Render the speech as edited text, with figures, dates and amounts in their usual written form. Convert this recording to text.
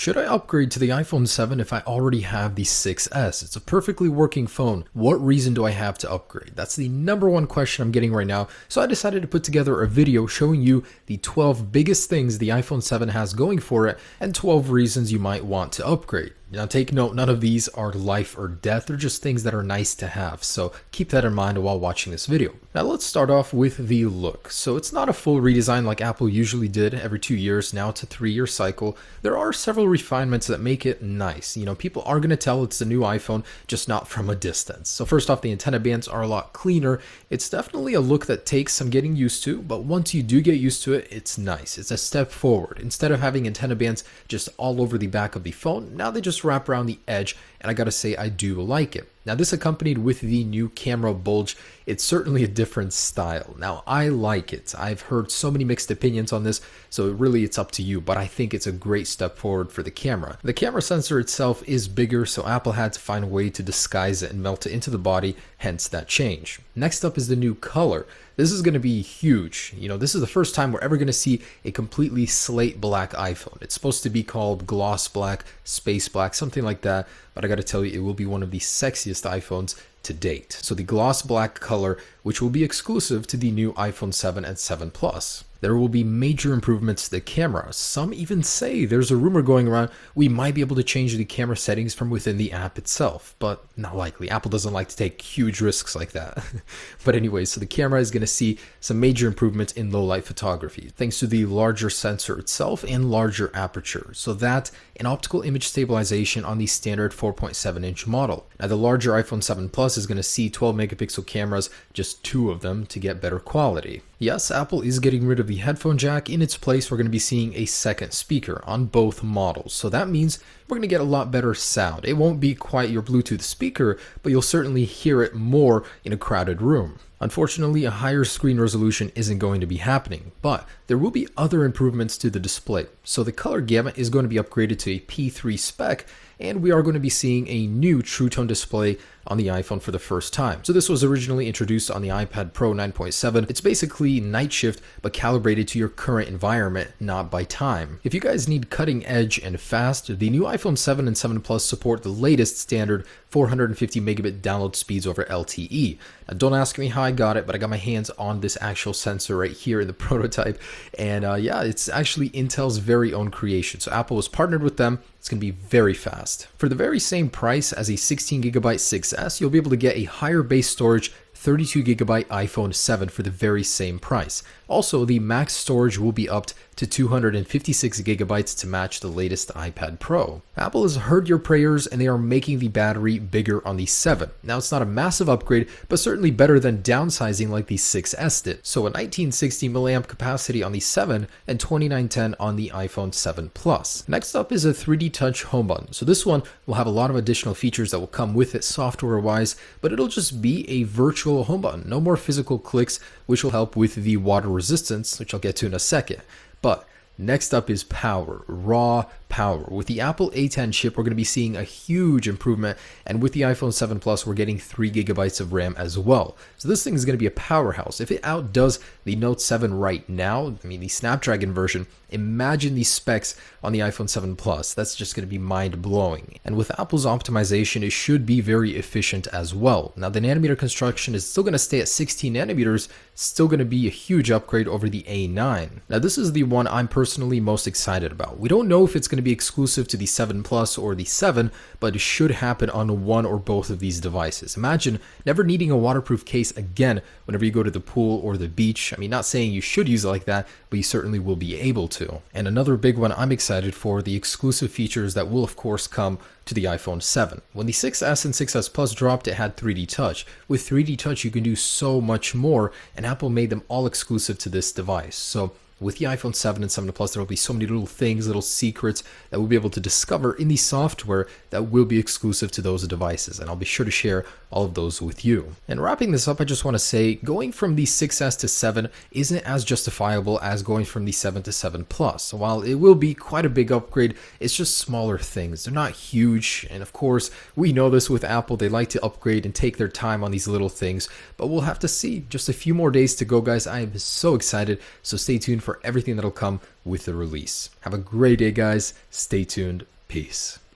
Should I upgrade to the iPhone 7 if I already have the 6S? It's a perfectly working phone. What reason do I have to upgrade? That's the number one question I'm getting right now. So I decided to put together a video showing you the 12 biggest things the iPhone 7 has going for it and 12 reasons you might want to upgrade. Now take note, none of these are life or death, they're just things that are nice to have, so keep that in mind while watching this video. Now let's start off with the look. So it's not a full redesign like Apple usually did every 2 years, now it's a 3-year cycle. There are several refinements that make it nice. People are going to tell it's the new iPhone, just not from a distance. So first off, the antenna bands are a lot cleaner. It's definitely a look that takes some getting used to, but once you do get used to it, it's nice. It's a step forward. Instead of having antenna bands just all over the back of the phone, now they just wrap around the edge, and I gotta say I do like it. Now this accompanied with the new camera bulge. It's certainly a different style. Now I like it. I've heard so many mixed opinions on this, so really it's up to you, but I think it's a great step forward for the camera. The camera sensor itself is bigger, so Apple had to find a way to disguise it and melt it into the body, hence that change. Next up is the new color. This is going to be huge. This is the first time we're ever going to see a completely slate black iPhone. It's supposed to be called gloss black, space black, something like that. But I got to tell you, it will be one of the sexiest iPhones to date. So the gloss black color, which will be exclusive to the new iPhone 7 and 7 Plus. There will be major improvements to the camera. Some even say there's a rumor going around we might be able to change the camera settings from within the app itself, but not likely. Apple doesn't like to take huge risks like that. But anyway, so the camera is going to see some major improvements in low light photography, thanks to the larger sensor itself and larger aperture. So that and optical image stabilization on the standard 4.7-inch model. Now the larger iPhone 7 Plus is going to see 12 megapixel cameras, just 2 of them to get better quality. Yes, Apple is getting rid of the headphone jack. In its place, we're going to be seeing a second speaker on both models. So that means we're going to get a lot better sound. It won't be quite your Bluetooth speaker, but you'll certainly hear it more in a crowded room. Unfortunately, a higher screen resolution isn't going to be happening, but there will be other improvements to the display. So the color gamut is going to be upgraded to a P3 spec, and we are going to be seeing a new True Tone display on the iPhone for the first time. So this was originally introduced on the iPad Pro 9.7. It's basically night shift, but calibrated to your current environment, not by time. If you guys need cutting edge and fast, the new iPhone 7 and 7 Plus support the latest standard 450 megabit download speeds over LTE. Now don't ask me how I got it, but I got my hands on this actual sensor right here in the prototype. And yeah, it's actually Intel's very own creation. So Apple was partnered with them. It's going to be very fast. For the very same price as a 16GB 6S, you'll be able to get a higher base storage 32GB iPhone 7 for the very same price. Also, the max storage will be upped to 256GB to match the latest iPad Pro. Apple has heard your prayers and they are making the battery bigger on the 7. Now it's not a massive upgrade, but certainly better than downsizing like the 6S did. So a 1960 mAh capacity on the 7 and 2910 on the iPhone 7 Plus. Next up is a 3D Touch home button. So this one will have a lot of additional features that will come with it software wise, but it'll just be a virtual home button. No more physical clicks, which will help with the water resistance, which I'll get to in a second. But next up is power, raw power. With the Apple A10 chip, we're going to be seeing a huge improvement, and with the iPhone 7 Plus, we're getting 3GB of RAM as well. So this thing is going to be a powerhouse. If it outdoes the Note 7 right now, the Snapdragon version, imagine the specs on the iPhone 7 Plus. That's just going to be mind-blowing. And with Apple's optimization, it should be very efficient as well. Now the nanometer construction is still going to stay at 16 nanometers, still going to be a huge upgrade over the A9. Now this is the one I'm personally most excited about. We don't know if it's going to be exclusive to the 7 Plus or the 7, but it should happen on one or both of these devices. Imagine never needing a waterproof case again whenever you go to the pool or the beach. Not saying you should use it like that, but you certainly will be able to. And another big one I'm excited for, the exclusive features that will of course come to the iPhone 7. When the 6S and 6S Plus dropped, it had 3D Touch. With 3D Touch, you can do so much more, and Apple made them all exclusive to this device. So with the iPhone 7 and 7 Plus, there will be so many little things, little secrets that we'll be able to discover in the software that will be exclusive to those devices, and I'll be sure to share all of those with you. And wrapping this up, I just want to say going from the 6S to 7 isn't as justifiable as going from the 7 to 7 Plus. While it will be quite a big upgrade, it's just smaller things. They're not huge, and of course, we know this with Apple. They like to upgrade and take their time on these little things, but we'll have to see. Just a few more days to go, guys. I am so excited, so stay tuned for everything that'll come with the release. Have a great day, guys. Stay tuned. Peace.